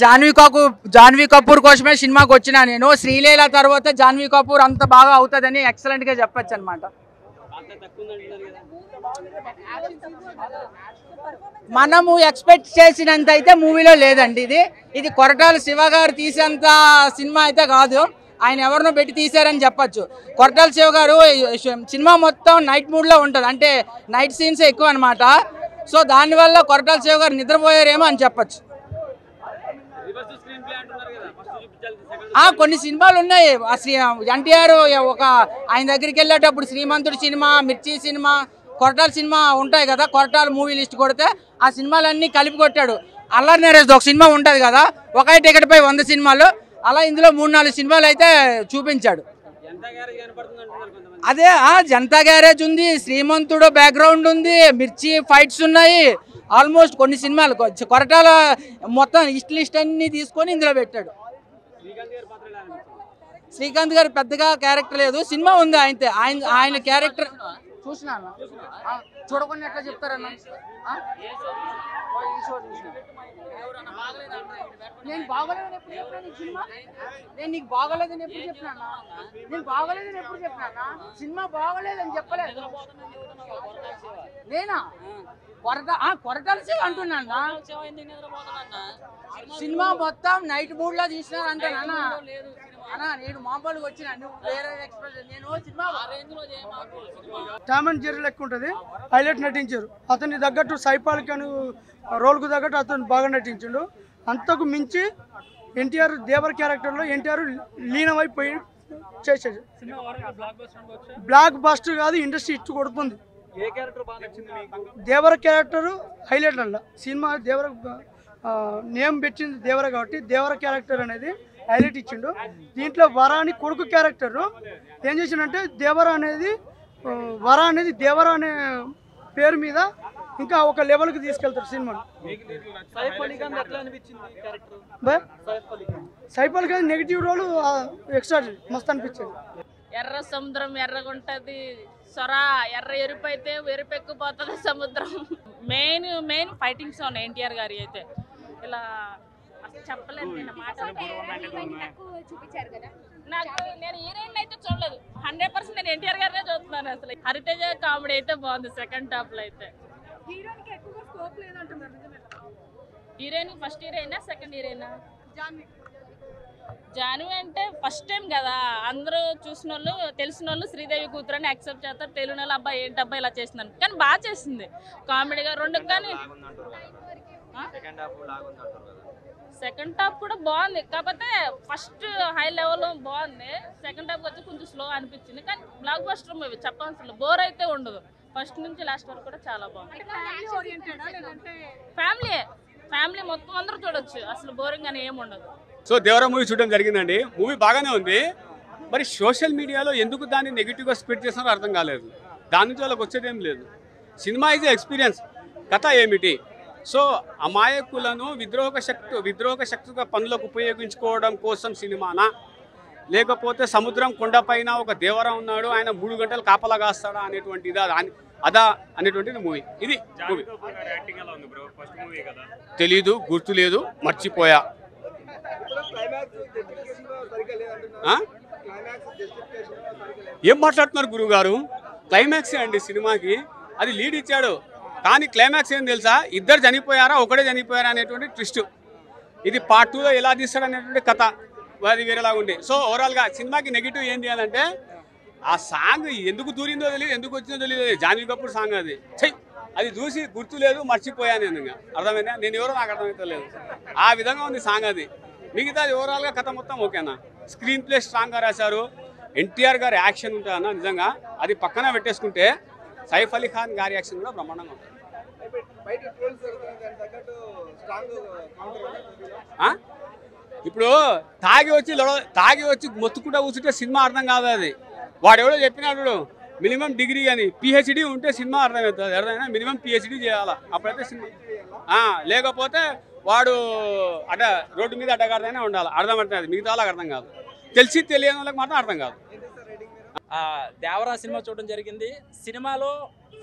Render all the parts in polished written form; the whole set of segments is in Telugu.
జాన్వీ కపూర్ కోసమే సినిమాకి వచ్చినా నేను. శ్రీలీల తర్వాత జాన్వీ కపూర్ అంత బాగా అవుతుందని ఎక్సలెంట్ గా చెప్పొచ్చు అనమాట. మనము ఎక్స్పెక్ట్ చేసినంత అయితే మూవీలో లేదండి. ఇది కొరటాల శివ గారు తీసేంత సినిమా అయితే కాదు. ఆయన ఎవరినో పెట్టి తీశారని చెప్పొచ్చు. కొరటాల శివ గారు సినిమా మొత్తం నైట్ మూడ్లో ఉంటుంది, అంటే నైట్ సీన్స్ ఎక్కువ అనమాట. సో దానివల్ల కొరటాల శివ గారు నిద్రపోయారేమో అని చెప్పొచ్చు. కొన్ని సినిమాలు ఉన్నాయి. ఎన్టీఆర్ ఒక ఆయన దగ్గరికి వెళ్ళేటప్పుడు శ్రీమంతుడి సినిమా, మిర్చి సినిమా, కొరటాల సినిమా ఉంటాయి కదా, కొరటాల మూవీ లిస్ట్ కొడితే ఆ సినిమాలన్నీ కలిపి కొట్టాడు. అల్లరి నరేష్ ఒక సినిమా ఉంటుంది కదా, ఒకే టికెట్ పై 100 సినిమాలు, అలా ఇందులో 3-4 సినిమాలు అయితే చూపించాడు. అదే జనతా గ్యారేజ్ ఉంది, శ్రీమంతుడు బ్యాక్గ్రౌండ్ ఉంది, మిర్చి ఫైట్స్ ఉన్నాయి. ఆల్మోస్ట్ కొన్ని సినిమాలు కొరటాల మొత్తం లిస్ట్ అన్ని తీసుకొని ఇందులో పెట్టాడు. శ్రీకాంత్ గారు పెద్దగా క్యారెక్టర్ లేదు, సినిమా ఉంది ఆయన క్యారెక్టర్ చూసినా చూడకుండా ఎట్లా చెప్తారన్నా. నేను బాగోలేదని ఎప్పుడు చెప్పినా సినిమా, నేను నీకు బాగోలేదని ఎప్పుడు చెప్పినా, నేను బాగోలేదని ఎప్పుడు చెప్పినా, సినిమా బాగోలేదని చెప్పలేదు నేనా. కొరటాల శివ అంటున్నా, సినిమా మొత్తం నైట్ మూడ్ లో తీసినారు అంటే అన్నా నేను మామూలుగా వచ్చిన, నువ్వు వేరే ఎక్స్ప్రెషన్. నేను సినిమా టామ్ అండ్ జెర్రీ లెక్క ఉంటుంది, హైలైట్ నటించారు. అతన్ని తగ్గట్టు సైపాల్కి అని రోల్కు తగ్గట్టు అతను బాగా నటించాడు. అంతకు మించి ఎన్టీఆర్ దేవర క్యారెక్టర్లో ఎన్టీఆర్ లీనమైపోయి చేసేది. బ్లాక్ బస్టర్ కాదు, ఇండస్ట్రీ ఇట్టు కొడుతుంది. దేవర క్యారెక్టర్ హైలైట్ అల్ల సినిమా. దేవర నేమ్ పెట్టింది దేవర కాబట్టి దేవర క్యారెక్టర్ అనేది హైలైట్ ఇచ్చిండు. దీంట్లో వరాని కొడుకు క్యారెక్టర్ ఏం చేసిండంటే దేవర అనేది దేవర అనే పేరు మీద ఇంకా ఒక లెవెల్కి తీసుకెళ్తారు సినిమాను. Saif Ali Khan negative role extra మస్తు అనిపించింది. ఎర్ర సముద్రం ఎర్రగుంటది, సొర ఎర్ర ఎరుపు అయితే ఎరుపెక్కుపోతుంది సముద్రం. మెయిన్ ఫైటింగ్ సాంగ్ ఎన్టీఆర్ గారి అయితే ఇలా చెప్పలేదు. నేను నేను హీరోయిన్ అయితే చూడలేదు, 100% నేను ఎన్టీఆర్ గారినే చూస్తున్నాను. అసలు హరితేజ కామెడీ అయితే బాగుంది. సెకండ్ హాఫ్ లో అయితే హీరోయిన్ ఫస్ట్ హీరోయినా సెకండ్ హీరోయినా? జాన్వి అంటే ఫస్ట్ టైం కదా, అందరూ చూసిన వాళ్ళు తెలిసిన వాళ్ళు శ్రీదేవి కూతురు అని యాక్సెప్ట్ చేస్తారు. తెలియని వాళ్ళు అబ్బాయి ఏంటి అబ్బాయి ఇలా చేస్తున్నాను, కానీ బాగా చేసింది కామెడీగా రెండు. కానీ సెకండ్ హాఫ్ కూడా బాగుంది, కాకపోతే ఫస్ట్ హై లెవెల్ బాగుంది. సెకండ్ హాఫ్ వచ్చి కొంచెం స్లో అనిపించింది. కానీ బ్లాక్ బస్టర్ మూవీ చెప్పాల్సిన బోర్ అయితే ఉండదు. ఫస్ట్ నుంచి లాస్ట్ వరకు కూడా చాలా బాగుంది. ఫ్యామిలీ మొత్తం అందరూ చూడొచ్చు, అసలు బోరింగ్ అని ఏమి ఉండదు. సో దేవరా మూవీ చూడడం జరిగిందండి. మూవీ బాగానే ఉంది. మరి సోషల్ మీడియాలో ఎందుకు దాన్ని నెగిటివ్గా స్ప్రెడ్ చేస్తున్నారో అర్థం కాలేదు. దాని నుంచి వాళ్ళకి వచ్చేదేం లేదు. సినిమా ఈజ్ ఎక్స్పీరియన్స్, కథ ఏమిటి? సో అమాయకులను విద్రోహక శక్తిగా పనులకు ఉపయోగించుకోవడం కోసం సినిమానా, లేకపోతే సముద్రం కొండపైన ఒక దేవరా ఉన్నాడు, ఆయన 3 గంటలు కాపలా కాస్తాడా అనేటువంటిది అదా అనేటువంటిది మూవీ. ఇది మూవీ తెలీదు, గుర్తులేదు, మర్చిపోయా. ఏం మాట్లాడుతున్నారు గురువు గారు? క్లైమాక్స్ అండి సినిమాకి, అది లీడ్ ఇచ్చాడు. కానీ క్లైమాక్స్ ఏం తెలుసా, ఇద్దరు చనిపోయారా ఒకడే చనిపోయారా అనేటువంటి ట్విస్ట్. ఇది పార్ట్ 2లో ఎలా తీస్తాడు అనేటువంటి కథ అది వేరేలాగా ఉండే. సో ఓవరాల్గా సినిమాకి నెగిటివ్ ఏంటి అని అంటే, ఆ సాంగ్ ఎందుకు దూరిందో తెలియదు, ఎందుకు వచ్చిందో తెలియదు. జాన్వీ కపూర్ సాంగ్ అది చూసి గుర్తు లేదు, మర్చిపోయాను నేను. అర్థమైందా? నేను ఎవరో నాకు అర్థమైతే లేదు. ఆ విధంగా ఉంది సాంగ్. అది మిగతాది ఓవరాల్గా కథ మొత్తం ఓకేనా. స్క్రీన్ ప్లే స్ట్రాంగ్గా రాశారు. ఎన్టీఆర్ గారి యాక్షన్ ఉంటుందన్న నిజంగా, అది పక్కన పెట్టేసుకుంటే సైఫ్ అలీ ఖాన్ గారి యాక్షన్ కూడా బ్రహ్మాండంగా ఉంటుంది. ఇప్పుడు తాగి వచ్చి మొత్తుకుంటా కూర్చుంటే సినిమా అర్థం కాదు. అది వాడెవడో చెప్పినాడు మినిమం డిగ్రీ అని, పిహెచ్డి ఉంటే సినిమా అర్థమవుతుంది. అర్థమైనా మినిమం పిహెచ్డి చేయాలా, అప్పుడైతే సినిమా. లేకపోతే వాడు రోడ్డు మీద అడ్డగారిదైనా ఉండాలి, అర్థమవుతుంది. మిగతా వాళ్ళకి అర్థం కాదు, తెలిసి తెలియని వాళ్ళకి మాత్రం అర్థం కాదు. దేవరా సినిమా చూడడం జరిగింది. సినిమాలో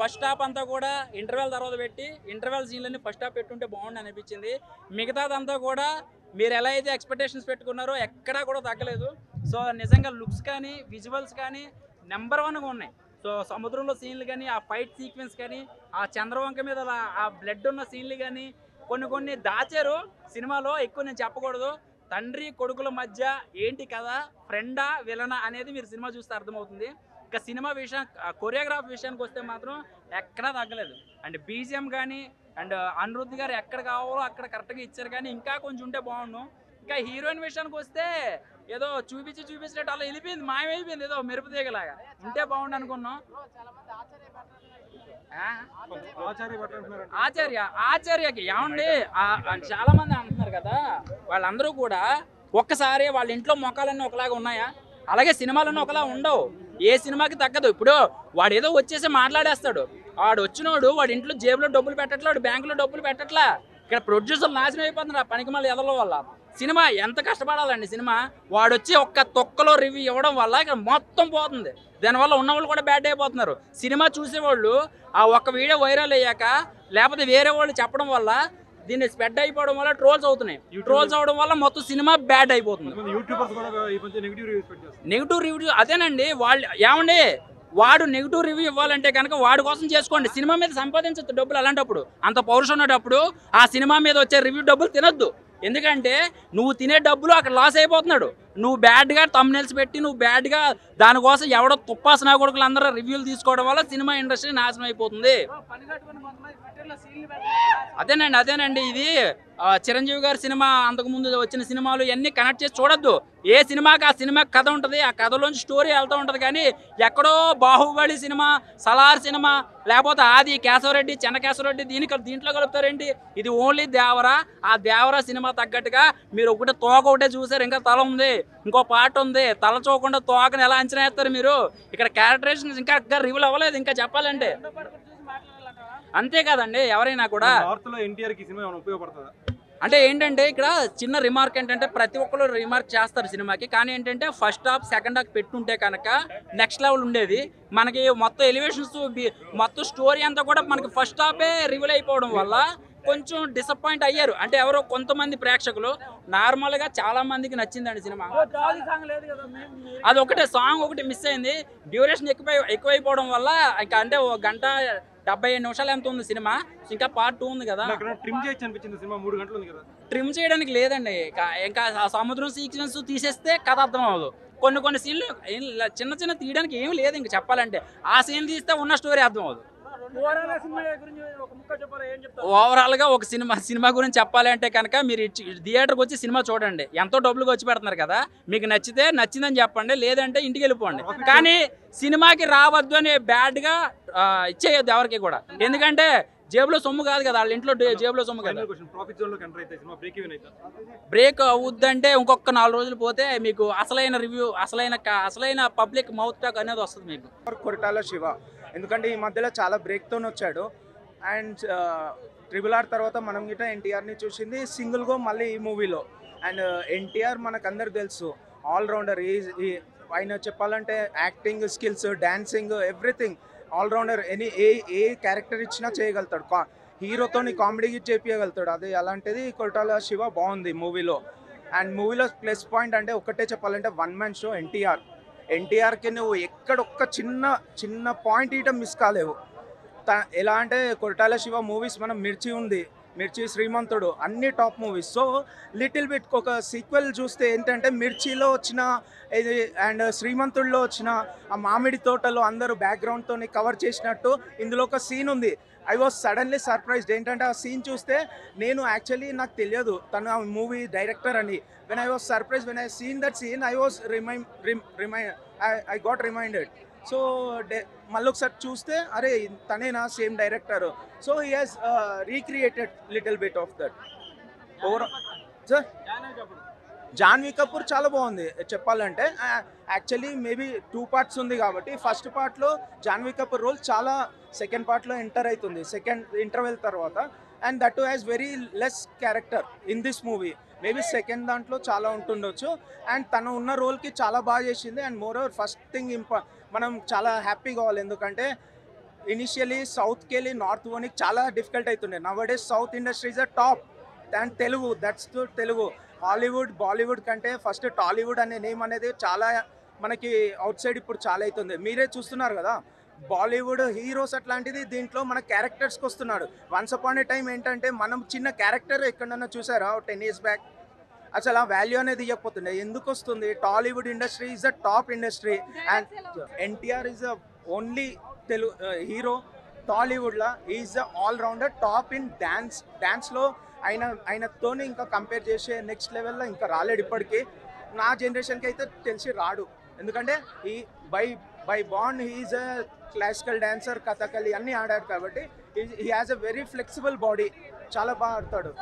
ఫస్ట్ హాఫ్ అంతా కూడా ఇంటర్వెల్ తర్వాత పెట్టి, ఇంటర్వెల్ సీన్లన్నీ ఫస్ట్ హాఫ్ పెట్టుంటే బాగుండి అనిపించింది. మిగతాదంతా కూడా మీరు ఎలా అయితే ఎక్స్పెక్టేషన్స్ పెట్టుకున్నారో ఎక్కడా కూడా తగ్గలేదు. సో నిజంగా లుక్స్ కానీ విజువల్స్ కానీ నెంబర్ 1గా ఉన్నాయి. సో సముద్రంలో సీన్లు కానీ, ఆ ఫైట్ సీక్వెన్స్ కానీ, ఆ చంద్రవంక మీద ఆ బ్లడ్ ఉన్న సీన్లు కానీ కొన్ని దాచారు సినిమాలో. ఎక్కువ నేను చెప్పకూడదు. తండ్రి కొడుకుల మధ్య ఏంటి కదా, ఫ్రెండా విలనా అనేది మీరు సినిమా చూస్తే అర్థమవుతుంది. ఇంకా సినిమా విషయం, కొరియోగ్రాఫ్ విషయానికి వస్తే మాత్రం ఎక్కడా తగ్గలేదు. అండ్ బీజిఎం కానీ అండ్ అనిరుద్ధ్ గారు ఎక్కడ కావాలో అక్కడ కరెక్ట్గా ఇచ్చారు. కానీ ఇంకా కొంచెం ఉంటే బాగుండు. ఇంకా హీరోయిన్ విషయానికి వస్తే ఏదో చూపించినట్టు అలా వెళ్ళిపోయింది, మాయమైపోయింది, ఏదో మెరుపు తీగలాగా. ఉంటే బాగుండు అనుకున్నాం. ఆచార్యకి ఏమండి చాలా మంది అంటున్నారు కదా, వాళ్ళందరూ కూడా ఒక్కసారి వాళ్ళ ఇంట్లో మొక్కలన్నీ ఒకలాగా ఉన్నాయా? అలాగే సినిమాలన్నీ ఒకలా ఉండవు. ఏ సినిమాకి తగ్గదు. ఇప్పుడు వాడు ఏదో వచ్చేసి మాట్లాడేస్తాడు. వాడు వచ్చినోడు వాడి ఇంట్లో జేబులో డబ్బులు పెట్టట్లా, వాడు బ్యాంకులో డబ్బులు పెట్టట్లా. ఇక్కడ ప్రొడ్యూసర్లు నాశనం అయిపోతున్నారు ఆ పనికి మళ్ళీ ఎదల వల్ల. సినిమా ఎంత కష్టపడాలండి సినిమా. వాడు వచ్చి ఒక్క తొక్కలో రివ్యూ ఇవ్వడం వల్ల ఇక్కడ మొత్తం పోతుంది. దానివల్ల ఉన్నవాళ్ళు కూడా బ్యాడ్ అయిపోతున్నారు. సినిమా చూసేవాళ్ళు ఆ ఒక్క వీడియో వైరల్ అయ్యాక లేకపోతే వేరే వాళ్ళు చెప్పడం వల్ల దీన్ని స్ప్రెడ్ అయిపోవడం వల్ల ట్రోల్స్ అవుతున్నాయి. ట్రోల్స్ అవడం వల్ల మొత్తం సినిమా బ్యాడ్ అయిపోతుంది. నెగిటివ్ రివ్యూ అదేనండి. వాళ్ళు ఏమండి, వాడు నెగిటివ్ రివ్యూ ఇవ్వాలంటే కనుక వాడి కోసం చేసుకోండి. సినిమా మీద సంపాదించద్దు డబ్బులు. అలాంటప్పుడు అంత పౌరుషం ఉన్నప్పుడు ఆ సినిమా మీద వచ్చే రివ్యూ డబ్బులు తినొద్దు. ఎందుకంటే నువ్వు తినే డబ్బులు అక్కడ లాస్ అయిపోతున్నాడు. నువ్వు బ్యాడ్గా తమ్నెల్స్ పెట్టి నువ్వు బ్యాడ్గా దానికోసం ఎవడో తుప్పాసనా కొడుకులు అందరూ రివ్యూలు తీసుకోవడం వల్ల సినిమా ఇండస్ట్రీ నాశనం అయిపోతుంది. అదేనండి ఇది చిరంజీవి గారి సినిమా, అంతకుముందు వచ్చిన సినిమాలు ఇవన్నీ కనెక్ట్ చేసి చూడొద్దు. ఏ సినిమాకి ఆ సినిమా కథ ఉంటుంది, ఆ కథలోంచి స్టోరీ వెళ్తూ ఉంటుంది. కానీ ఎక్కడో బాహుబలి సినిమా, సలార్ సినిమా, లేకపోతే ఆది కేశవరెడ్డి, చెన్నకేశవరెడ్డి దీంట్లో కలుపుతారేంటి? ఇది ఓన్లీ దేవరా. ఆ దేవరా సినిమా తగ్గట్టుగా మీరు ఒకటే చూసారు, ఇంకా తల ఉంది, ఇంకో పాట ఉంది. తల చూడకుండా తోకని ఎలా అంచనా వేస్తారు మీరు? ఇక్కడ క్యారెక్టరైజేషన్ ఇంకా రివీల్ అవ్వలేదు. ఇంకా చెప్పాలంటే అంతే కదండి. ఎవరైనా కూడా అంటే ఏంటంటే ఇక్కడ చిన్న రిమార్క్ ఏంటంటే ప్రతి ఒక్కరు రిమార్క్ చేస్తారు సినిమాకి. కానీ ఏంటంటే ఫస్ట్ హాఫ్ సెకండ్ హాఫ్ పెట్టుంటే కనుక నెక్స్ట్ లెవెల్ ఉండేది. మనకి మొత్తం ఎలివేషన్స్ మొత్తం స్టోరీ అంతా కూడా మనకి ఫస్ట్ హాఫే రివీల్ అయిపోవడం వల్ల కొంచెం డిసప్పాయింట్ అయ్యారు. అంటే ఎవరో కొంతమంది ప్రేక్షకులు. నార్మల్గా చాలా మందికి నచ్చిందండి సినిమా. అది ఒకటే సాంగ్ ఒకటి మిస్ అయింది. డ్యూరేషన్ ఎక్కువైపోవడం వల్ల ఇంకా అంటే 1:75 నిమిషాలు ఎంత ఉంది సినిమా. ఇంకా పార్ట్ 2 ఉంది కదా. ట్రిమ్ చేయడానికి లేదండి. ఇంకా సముద్రం సీక్వెన్స్ తీసేస్తే కథ అర్థం అవ్వదు. కొన్ని సీన్లు చిన్న తీయడానికి ఏమి లేదు. ఇంకా చెప్పాలంటే ఆ సీన్ తీస్తే ఉన్న స్టోరీ అర్థం అవ్వదు. ఓవరాల్ గా ఒక సినిమా గురించి చెప్పాలంటే కనుక మీరు థియేటర్కి వచ్చి సినిమా చూడండి. ఎంతో డబ్బులు వచ్చి పెడుతున్నారు కదా. మీకు నచ్చిందని చెప్పండి, లేదంటే ఇంటికి వెళ్ళిపోండి. కానీ సినిమాకి రావద్దు అని బ్యాడ్ గా ఇచ్చేయద్దు ఎవరికి కూడా. ఎందుకంటే జేబులో సొమ్ము కాదు కదా, వాళ్ళ ఇంట్లో జేబులో సొమ్ము కదా. బ్రేక్ అవుద్దంటే ఇంకొక 4 రోజులు పోతే మీకు అసలైన రివ్యూ, అసలైన పబ్లిక్ మౌత్ టాక్ అనేది వస్తుంది మీకు. కొరటాల శివ ఎందుకంటే ఈ మధ్యలో చాలా బ్రేక్తో వచ్చాడు. అండ్ RRR తర్వాత మనం గిట్ట ఎన్టీఆర్ని చూసింది సింగిల్గా మళ్ళీ ఈ మూవీలో. అండ్ ఎన్టీఆర్ మనకందరు తెలుసు ఆల్రౌండర్. ఆయన చెప్పాలంటే acting skills, dancing, everything all rounder. ఏ క్యారెక్టర్ ఇచ్చినా చేయగలుగుతాడు. హీరోతోని కామెడీ చేపించగలుగుతాడు. అది అలాంటిది కొరటాల శివ బాగుంది మూవీలో. అండ్ మూవీలో ప్లస్ పాయింట్ అంటే ఒకటే చెప్పాలంటే 1 man షో ఎన్టీఆర్కి నువ్వు ఎక్కడొక్క చిన్న పాయింట్ ఇయటం మిస్ కాలేవు. ఎలా అంటే కొరటాల శివ మూవీస్ మనం మిర్చి, శ్రీమంతుడు అన్ని top movies. So little bit ఒక సీక్వెల్ చూస్తే ఏంటంటే మిర్చిలో వచ్చిన ఇది అండ్ శ్రీమంతుడిలో వచ్చిన ఆ మామిడి తోటలో అందరూ బ్యాక్గ్రౌండ్తో కవర్ చేసినట్టు ఇందులో ఒక సీన్ ఉంది. I was suddenly surprised. ఏంటంటే ఆ సీన్ చూస్తే నేను యాక్చువల్లీ నాకు తెలియదు తను ఆ మూవీ డైరెక్టర్ అని. When I was surprise when I seen that scene I was I got reminded. So మళ్ళీ ఒకసారి చూస్తే అరే తనేనా same director. So he has recreated little bit of that. Overall sir Janhvi Kapoor చాలా బాగుంది చెప్పాలంటే. యాక్చువల్లీ మేబీ 2 parts ఉంది కాబట్టి ఫస్ట్ పార్ట్లో జాన్వీ కపూర్ రోల్ చాలా సెకండ్ పార్ట్లో ఎంటర్ అవుతుంది సెకండ్ ఇంటర్వెల్ తర్వాత. And that has very less character in this movie. Maybe second దాంట్లో చాలా ఉంటుండొచ్చు. అండ్ తను ఉన్న రోల్కి చాలా బాగా చేసింది. And more over first thing మనం చాలా హ్యాపీ కావాలి. ఎందుకంటే ఇనిషియలీ సౌత్కి వెళ్ళి నార్త్ పోనీకి చాలా డిఫికల్ట్ అవుతుండే. Now days south industry is a top. And Telugu, that's the Telugu. Hollywood Bollywood కంటే ఫస్ట్ టాలీవుడ్ అనే నేమ్ అనేది చాలా మనకి అవుట్ సైడ్ ఇప్పుడు చాలా అవుతుంది. మీరే చూస్తున్నారు కదా, బాలీవుడ్ హీరోస్ అట్లాంటిది దీంట్లో మన క్యారెక్టర్స్కి వస్తున్నాడు. వన్స్ అపాన్ ఏ టైం ఏంటంటే మనం చిన్న క్యారెక్టర్ ఎక్కడన్నా చూసారా 10 years బ్యాక్, అసలు ఆ వాల్యూ అనేది ఇవ్వకపోతుండే. ఎందుకు వస్తుంది? Tollywood industry is a top industry and NTR is a only Telugu hero టాలీవుడ్లో. Is a all rounder, top in డ్యాన్స్లో ఆయనతోనే ఇంకా కంపేర్ చేసే నెక్స్ట్ లెవెల్లో ఇంకా రాలేడు ఇప్పటికీ. నా జనరేషన్కి అయితే తెలిసి రాడు. ఎందుకంటే ఈ బై బాండ్ he's a classical dancer, Kathakali అన్నీ ఆడాడు కాబట్టి he has a very flexible body, చాలా బాగా ఆడతాడు.